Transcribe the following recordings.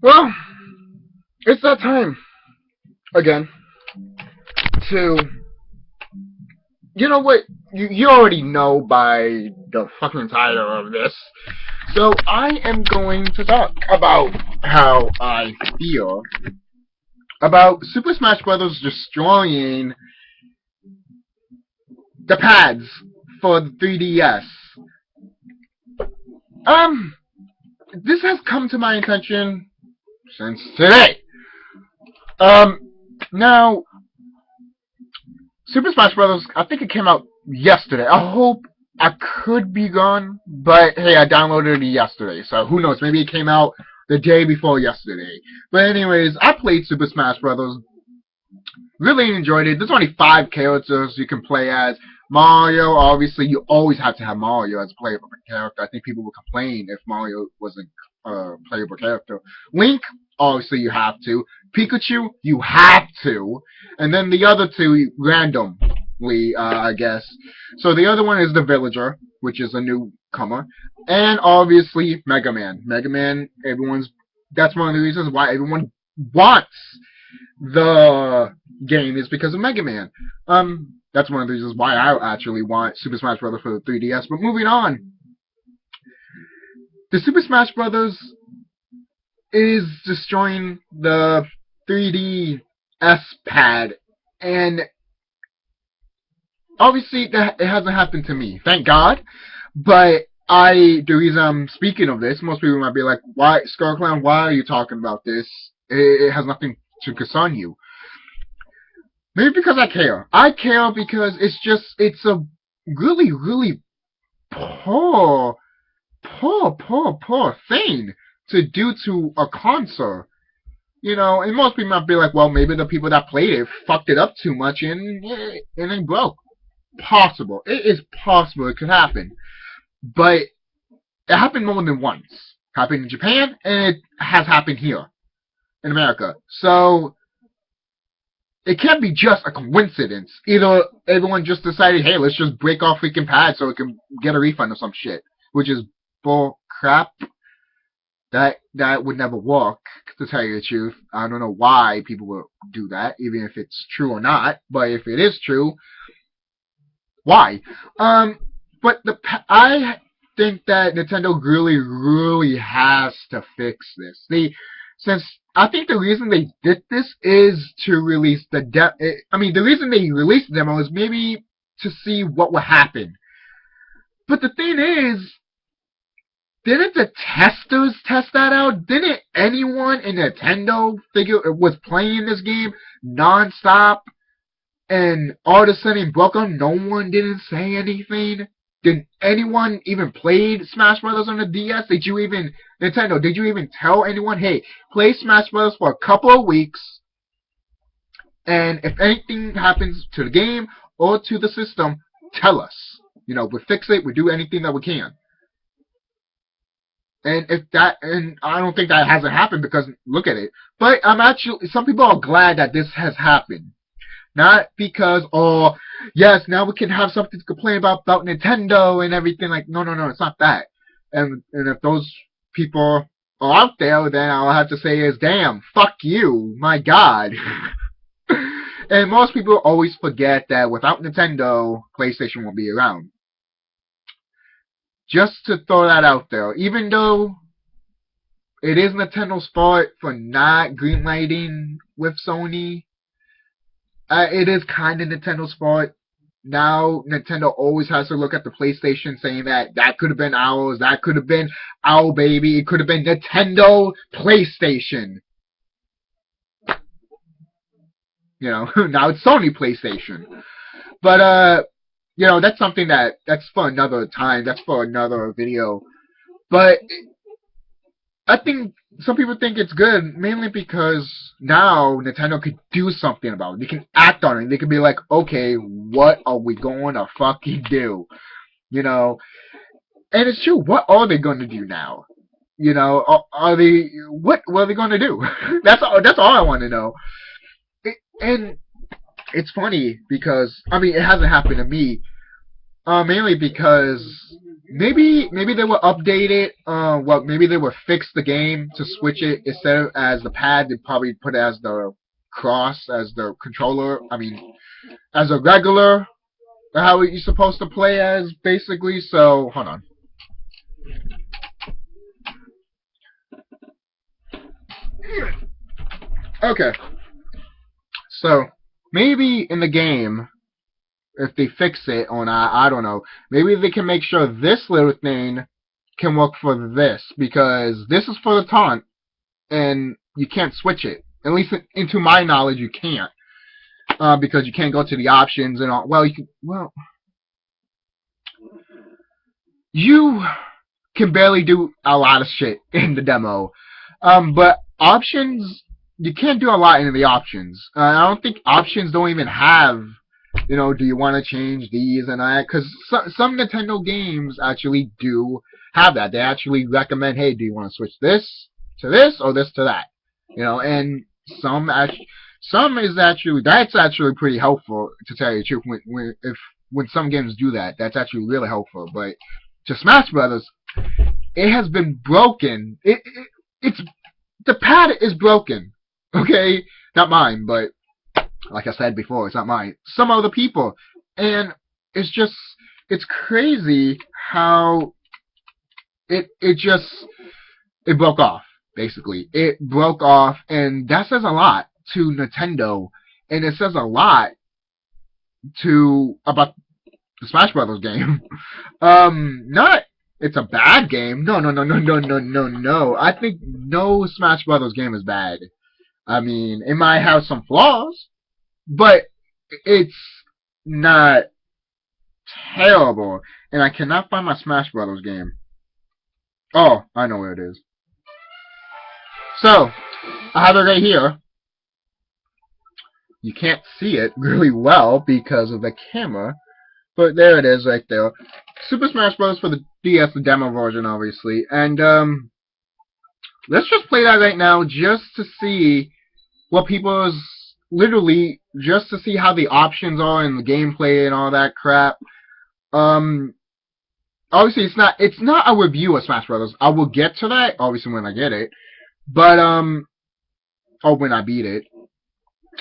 Well, it's that time again to, you know what, you already know by the fucking title of this. So I am going to talk about how I feel about Super Smash Bros. Destroying the pads for the 3DS. This has come to my attention since today. Now, Super Smash Bros. I think it came out yesterday. I hope I could be gone, but hey, I downloaded it yesterday, so who knows? Maybe it came out the day before yesterday. But anyways, I played Super Smash Bros. Really enjoyed it. There's only 5 characters you can play as. Mario, obviously, you always have to have Mario as a playable character. I think people would complain if Mario wasn't a playable character. Link, obviously, you have to. Pikachu, you have to. And then the other 2, randomly, I guess. So the other one is the Villager, which is a newcomer. And obviously, Mega Man. Mega Man, that's one of the reasons why everyone wants the game is because of Mega Man. That's one of the reasons why I actually want Super Smash Bros. For the 3DS. But moving on, the Super Smash Bros. Is destroying the 3DS pad, and obviously it hasn't happened to me, thank God. But the reason I'm speaking of this, most people might be like, "Why, Skullclown? Why are you talking about this? It has nothing to concern you." Maybe because I care. I care because it's a really, really poor thing to do to a console. You know, and most people might be like, well, maybe the people that played it fucked it up too much and it broke. Possible. It is possible it could happen. But it happened more than once. It happened in Japan, and it has happened here in America. So it can't be just a coincidence. Either everyone just decided, hey, let's just break off freaking pads so we can get a refund or some shit. Which is bull crap. That would never work, to tell you the truth. I don't know why people would do that, even if it's true or not. But if it is true, why? But I think that Nintendo really, really has to fix this. Since I think the reason they did this is to release the the reason they released the demo is maybe to see what would happen. But the thing is, didn't the testers test that out? Didn't anyone in Nintendo was playing this game non-stop and all of a sudden it broke on? No one didn't say anything? Did anyone even play Smash Bros. On the DS? Nintendo, did you even tell anyone, hey, play Smash Bros. For a couple of weeks, and if anything happens to the game or to the system, tell us. You know, we'll fix it, we'll do anything that we can. And I don't think that hasn't happened because look at it. But some people are glad that this has happened. Not because, oh, yes, now we can have something to complain about Nintendo and everything. Like, no, it's not that. And if those people are out there, then I'll have to say is, damn, fuck you, my God. And most people always forget that without Nintendo, PlayStation won't be around. Just to throw that out there, even though it is Nintendo's fault for not greenlighting with Sony, it is kind of Nintendo's fault. Now Nintendo always has to look at the PlayStation saying that could have been ours, that could have been our baby, it could have been Nintendo PlayStation. You know, now it's Sony PlayStation. But, you know, that's something that's for another time. That's for another video. But I think some people think it's good, mainly because now Nintendo could do something about it. They can act on it. They can be like, okay, what are we going to fucking do? You know, and it's true. What are they going to do now? You know, what are they going to do? That's all I want to know. And it's funny because I mean it hasn't happened to me. Mainly because maybe they will update it. Well, maybe they will fix the game to switch it instead of as the pad. They probably put it as the cross, as the controller. I mean, as a regular, how you're supposed to play as basically. So hold on. Okay. So maybe in the game, if they fix it or not, I don't know. Maybe they can make sure this little thing can work for this because this is for the taunt and you can't switch it. At least into my knowledge, you can't because you can't go to the options and all. Well, you can barely do a lot of shit in the demo. But options, you can't do a lot in the options. I don't think options don't even have, do you want to change these and that? Because some Nintendo games actually do have that. They actually recommend, hey, do you want to switch this to this or this to that? And some is actually, that's actually pretty helpful, to tell you the truth. When some games do that, that's actually really helpful. But to Smash Brothers, it has been broken. It's the pad is broken. Okay, not mine, but like I said before, it's not mine. Some other people, and it's crazy how it broke off. Basically, it broke off, and that says a lot to Nintendo, and it says a lot about the Smash Brothers game. Not it's a bad game. No. I think no Smash Brothers game is bad. I mean, it might have some flaws, but it's not terrible. And I cannot find my Smash Brothers game. Oh, I know where it is. So, I have it right here. You can't see it really well because of the camera, but there it is right there. Super Smash Bros. For the DS, the demo version, obviously. And, let's just play that right now just to see what people's, literally, just to see how the options are and the gameplay and all that crap. Obviously, it's not a review of Smash Bros. I will get to that, obviously, when I get it. But, or when I beat it.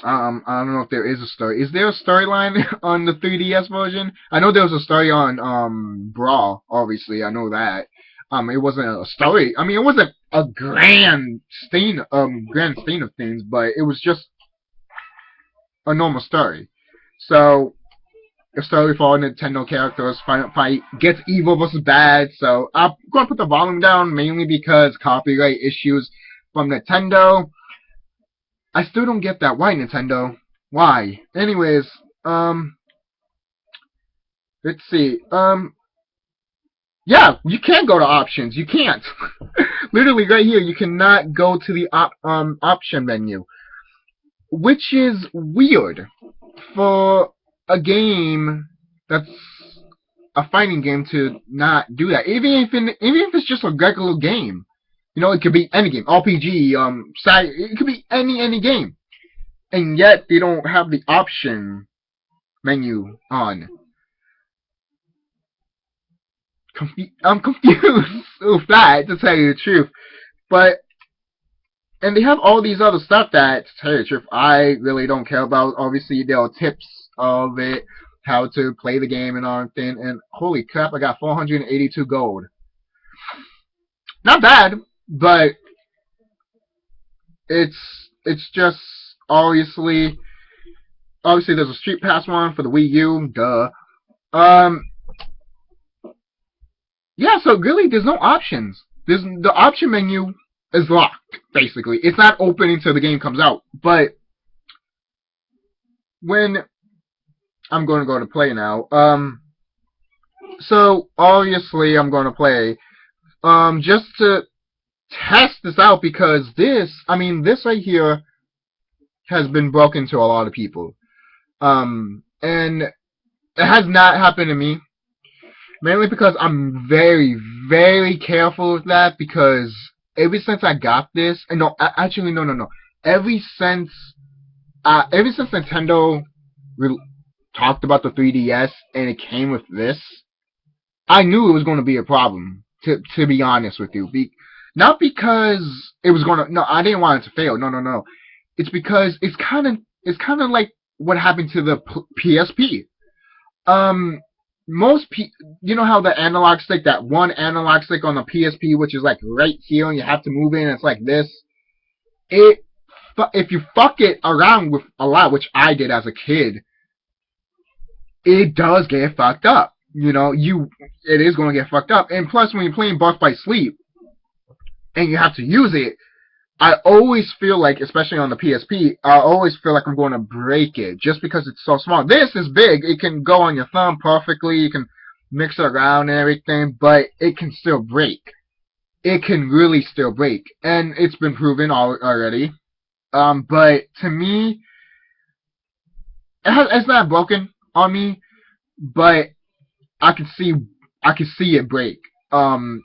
I don't know if there is a story. Is there a storyline on the 3DS version? I know there was a story on Brawl, obviously. I know that. It wasn't a story. I mean, it wasn't a grand stain of things, but it was just a normal story. So, a story for all Nintendo characters, final fight, gets evil versus bad. So, I'm going to put the volume down mainly because copyright issues from Nintendo. I still don't get that. Why, Nintendo? Why? Anyways, let's see. Yeah, you can't go to options. You can't. Literally, right here, you cannot go to the option menu. Which is weird for a game that's a fighting game to not do that. Even if it's just a regular game. It could be any game, RPG, it could be any game. And yet, they don't have the option menu on. I'm confused with that, to tell you the truth. And they have all these other stuff that, to tell you the truth, I really don't care about. Obviously, there are tips of it, how to play the game and all that. And holy crap, I got 482 gold. Not bad. But it's just obviously there's a Street Pass one for the Wii U, duh. Yeah, so really there's no options. The option menu is locked, basically. It's not open until the game comes out. But when I'm going to go to play now, so obviously I'm going to play just to test this out because this right here has been broken to a lot of people. And it has not happened to me. Mainly because I'm very, very careful with that because ever since I got this, and no. Ever since ever since Nintendo talked about the 3DS and it came with this, I knew it was going to be a problem. To be honest with you, not because it was going to. No, I didn't want it to fail. No, no, no. It's because it's kind of like what happened to the PSP. Um, you know how the analog stick, that one analog stick on the PSP, which is like right here, and you have to move it, and it's like this. It if you fuck it around with a lot, which I did as a kid, it does get fucked up. You know, it is going to get fucked up. And plus, when you're playing Birth by Sleep and you have to use it, I always feel like, especially on the PSP, I always feel like I'm going to break it just because it's so small. This is big. It can go on your thumb perfectly. You can mix it around and everything, but it can still break. It can really still break. And it's been proven already. But to me, it's not broken on me, but I can see it break on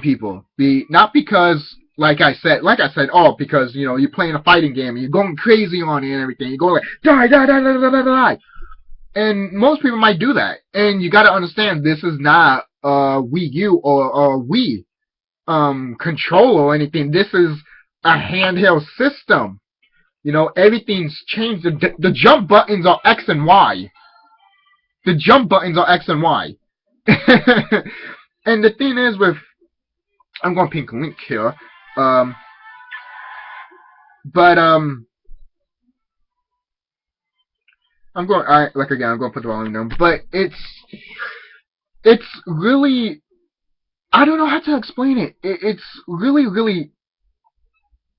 people. Not because like I said, because you know you're playing a fighting game and you're going crazy on it and everything. You're going like die, die, die, die, die, die, die. And most people might do that. And you got to understand, this is not a Wii U or a Wii controller or anything. This is a handheld system. You know, everything's changed. The jump buttons are X and Y. The jump buttons are X and Y. And the thing is with, I'm going pink link here. I'm going I'm going to put the volume down. But it's really, I don't know how to explain it. It's really,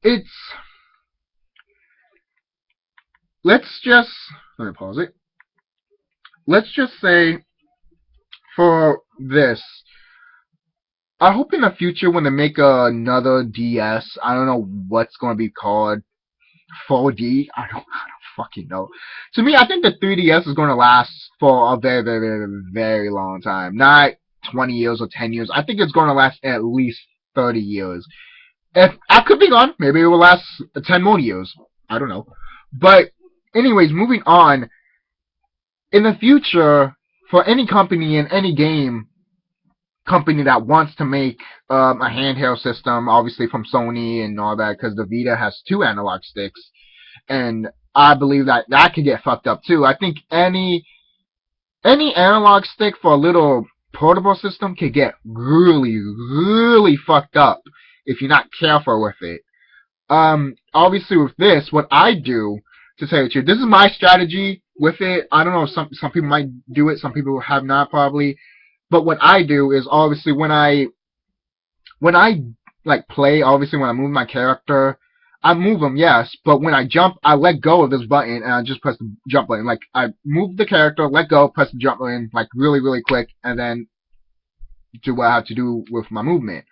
it's, let me pause it. Let's just say, for this, I hope in the future when they make another DS, I don't know what's going to be called, 4D, I don't fucking know. To me, I think the 3DS is going to last for a very, very, very, very long time. Not 20 years or 10 years. I think it's going to last at least 30 years. If I could be wrong, maybe it will last 10 more years. I don't know. But anyways, moving on. In the future, for any company in any game company that wants to make a handheld system, obviously from Sony and all that, because the Vita has 2 analog sticks, and I believe that could get fucked up too. I think any analog stick for a little portable system could get really, really fucked up if you're not careful with it. Obviously with this, what I do, to tell you the truth, this is my strategy with it. I don't know, some people might do it, some people have not probably. But what I do is, obviously when I like play, obviously when I move my character, I move them, yes, but when I jump, I let go of this button and I just press the jump button. Like, I move the character, let go, press the jump button, like really, really quick, and then do what I have to do with my movement.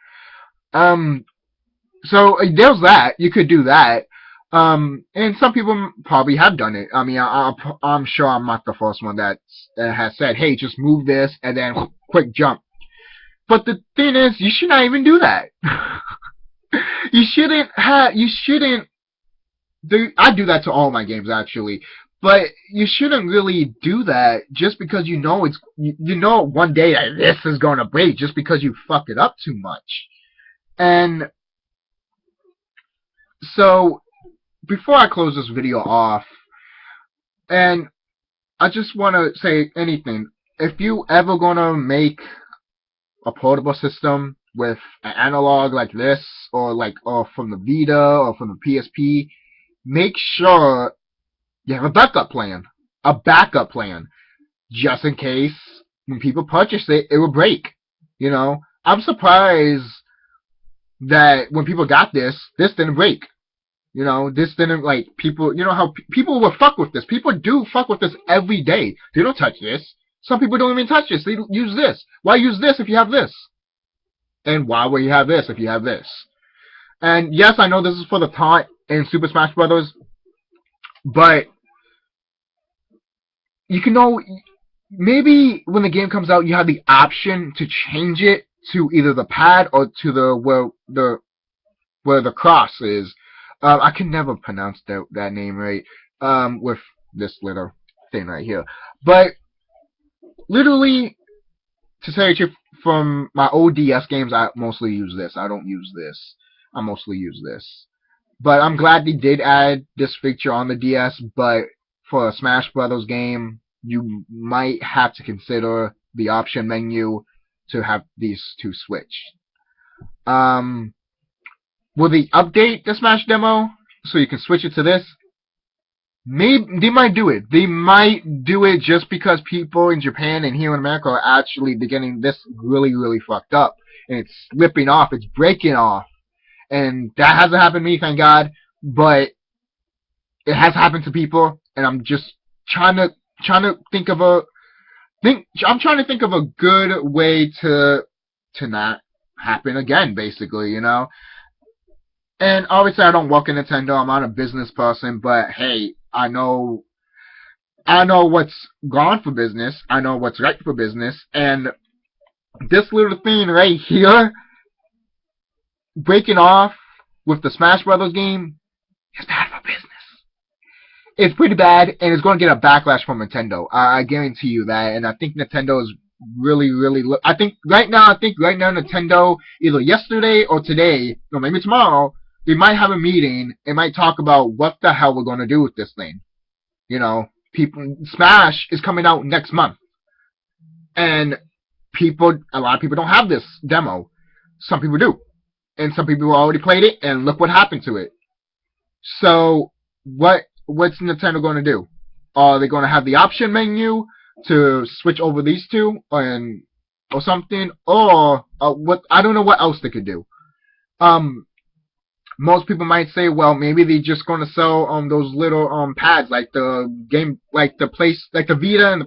So there's that. You could do that. And some people probably have done it. I mean, I'm sure I'm not the first one that has said, hey, just move this and then quick jump. But the thing is, you should not even do that. You shouldn't do, I do that to all my games actually. But you shouldn't really do that just because you know one day that this is gonna break just because you fuck it up too much. And so before I close this video off, and I just want to say anything, if you ever gonna make a portable system with an analog like this, or from the Vita or from the PSP, make sure you have a backup plan. A backup plan. Just in case when people purchase it, it will break. You know, I'm surprised that when people got this didn't break. You know, this didn't, like, people, you know how people will fuck with this. People do fuck with this every day. They don't touch this. Some people don't even touch this. They use this. Why use this if you have this? And why would you have this if you have this? And yes, I know this is for the taunt in Super Smash Brothers, but you can know, maybe when the game comes out, you have the option to change it to either the pad or to where the cross is. I can never pronounce that name right. with this little thing right here. But literally, to tell you the truth, from my old DS games, I mostly use this. I don't use this. I mostly use this. But I'm glad they did add this feature on the DS. But for a Smash Brothers game, you might have to consider the option menu to have these two switch. Will they update the Smash demo so you can switch it to this? Maybe they might do it. They might do it just because people in Japan and here in America are actually getting this really, really fucked up, and it's slipping off. It's breaking off, and that hasn't happened to me, thank God. But it has happened to people, and I'm just trying to think of a I'm trying to think of a good way to not happen again, basically, you know. And obviously, I don't work in Nintendo. I'm not a business person, but hey, I know what's gone for business. I know what's right for business, and this little thing right here, breaking off with the Smash Brothers game, is bad for business. It's pretty bad, and it's going to get a backlash from Nintendo. I guarantee you that, and I think Nintendo is really, really. I think right now, Nintendo, either yesterday or today, or maybe tomorrow, they might have a meeting and might talk about what the hell we're going to do with this thing. You know, Smash is coming out next month, and a lot of people don't have this demo. Some people do, and some people already played it, and look what happened to it. So, what's Nintendo going to do? Are they going to have the option menu to switch over these two, or something, or what? I don't know what else they could do. Most people might say, well, maybe they're just going to sell those little pads like the Vita and the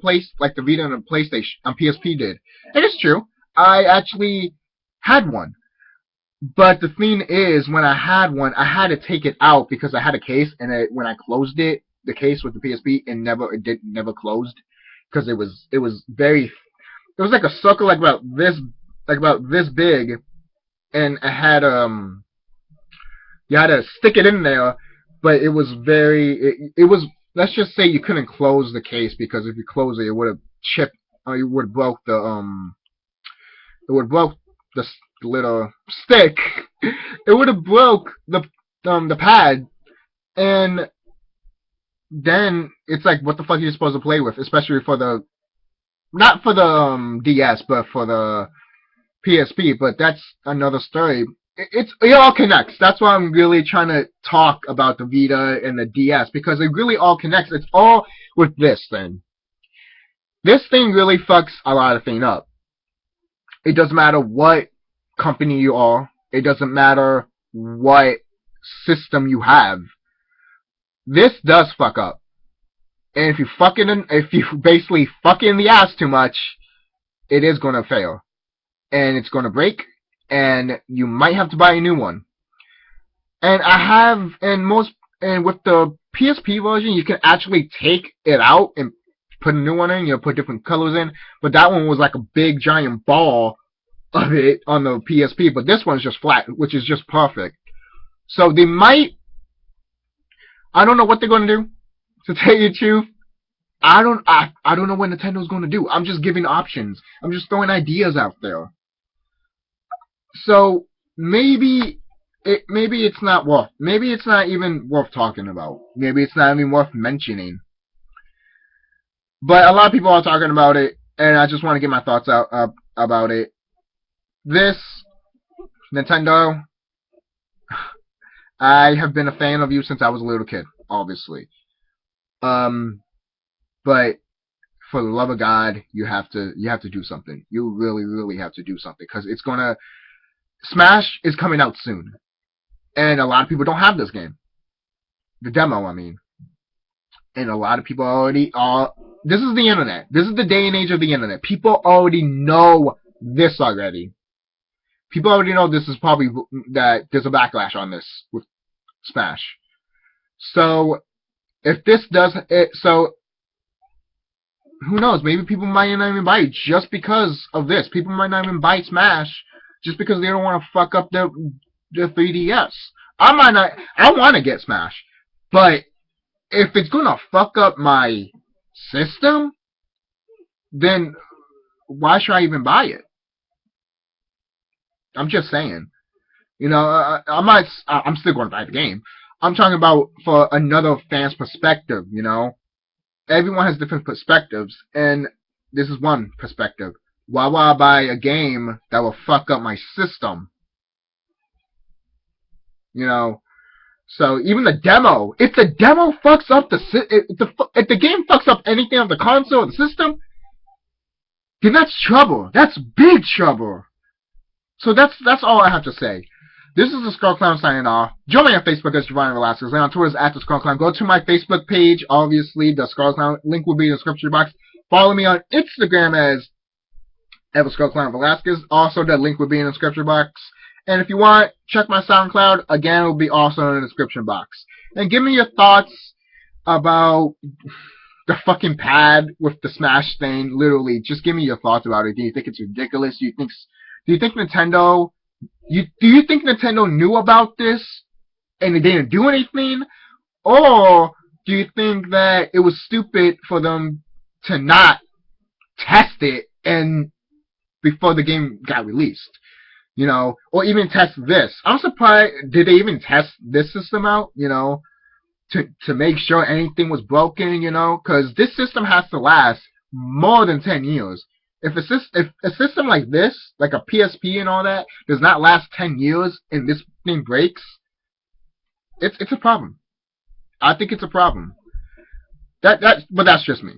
PlayStation PSP did. It is true. I actually had one. But the thing is, when I had one, I had to take it out because I had a case, and when I closed it, the case with the PSP, it never closed because it was like a circle like about this big, and it had you had to stick it in there, but it was let's just say you couldn't close the case, because if you close it, it would have chipped, or you would have broke the little stick. It would have broke the pad, and then it's like, what the fuck are you supposed to play with, especially for not for the DS, but for the PSP. But that's another story. It all connects. That's why I'm really trying to talk about the Vita and the DS, because it really all connects. It's all with this thing. This thing really fucks a lot of things up. It doesn't matter what company you are. It doesn't matter what system you have. This does fuck up. And if you basically fuck in the ass too much, it is going to fail. And it's going to break. And you might have to buy a new one. And with the PSP version, you can actually take it out and put a new one in. You put different colors in. But that one was like a big giant ball of it on the PSP. But this one's just flat, which is just perfect. So they might. I don't know what they're going to do. To tell you the truth, I don't know what Nintendo's going to do. I'm just giving options. I'm just throwing ideas out there. So maybe it's not even worth talking about. Maybe it's not even worth mentioning. But a lot of people are talking about it, and I just want to get my thoughts out about it. This Nintendo, I have been a fan of you since I was a little kid, obviously. But for the love of God, you have to do something. You really, really have to do something, because Smash is coming out soon, and a lot of people don't have this game. The demo, I mean. And a lot of people already are. This is the internet. This is the day and age of the internet. People already know this already. People already know this is probably that there's a backlash on this with Smash. So if this does it, so who knows? Maybe people might not even buy it just because of this. People might not even buy Smash just because they don't want to fuck up their 3DS. I want to get Smash, but if it's gonna fuck up my system, then why should I even buy it? I'm just saying. You know, I'm still going to buy the game. I'm talking about for another fan's perspective. You know, everyone has different perspectives, and this is one perspective. Why would I buy a game that will fuck up my system? You know, so even the demo, if the demo fucks up if the game fucks up anything on the console or the system, then that's trouble. That's big trouble. So that's all I have to say. This is the Skull Clown signing off. Join me on Facebook as Giovanni Velasquez, and on Twitter at the Skull Clown. Go to my Facebook page. Obviously, the Skull Clown link will be in the description box. Follow me on Instagram as Ever Skull Clown Velasquez. Also, the link will be in the description box. And if you want, check my SoundCloud. Again, it will be also in the description box. And give me your thoughts about the fucking pad with the Smash thing. Literally, just give me your thoughts about it. Do you think it's ridiculous? Do you think Nintendo? Do you think Nintendo knew about this and they didn't do anything, or do you think that it was stupid for them to not test it and before the game got released? You know, or even test this. I'm surprised. Did they even test this system out? You know, to make sure anything was broken. You know, because this system has to last more than 10 years. If a system like this, like a PSP and all that, does not last 10 years and this thing breaks, it's a problem. I think it's a problem. But that's just me.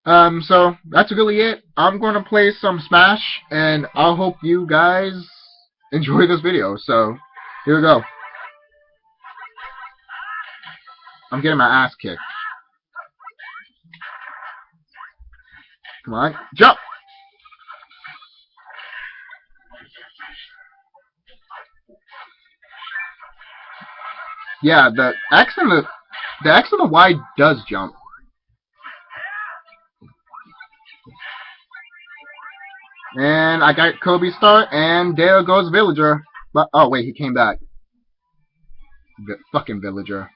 So that's really it. I'm gonna play some Smash, and I hope you guys enjoy this video. So here we go. I'm getting my ass kicked. Come on, jump! Yeah, the X and the Y does jump. And I got Kobe Star, and there goes Villager. But oh wait, he came back. The fucking Villager.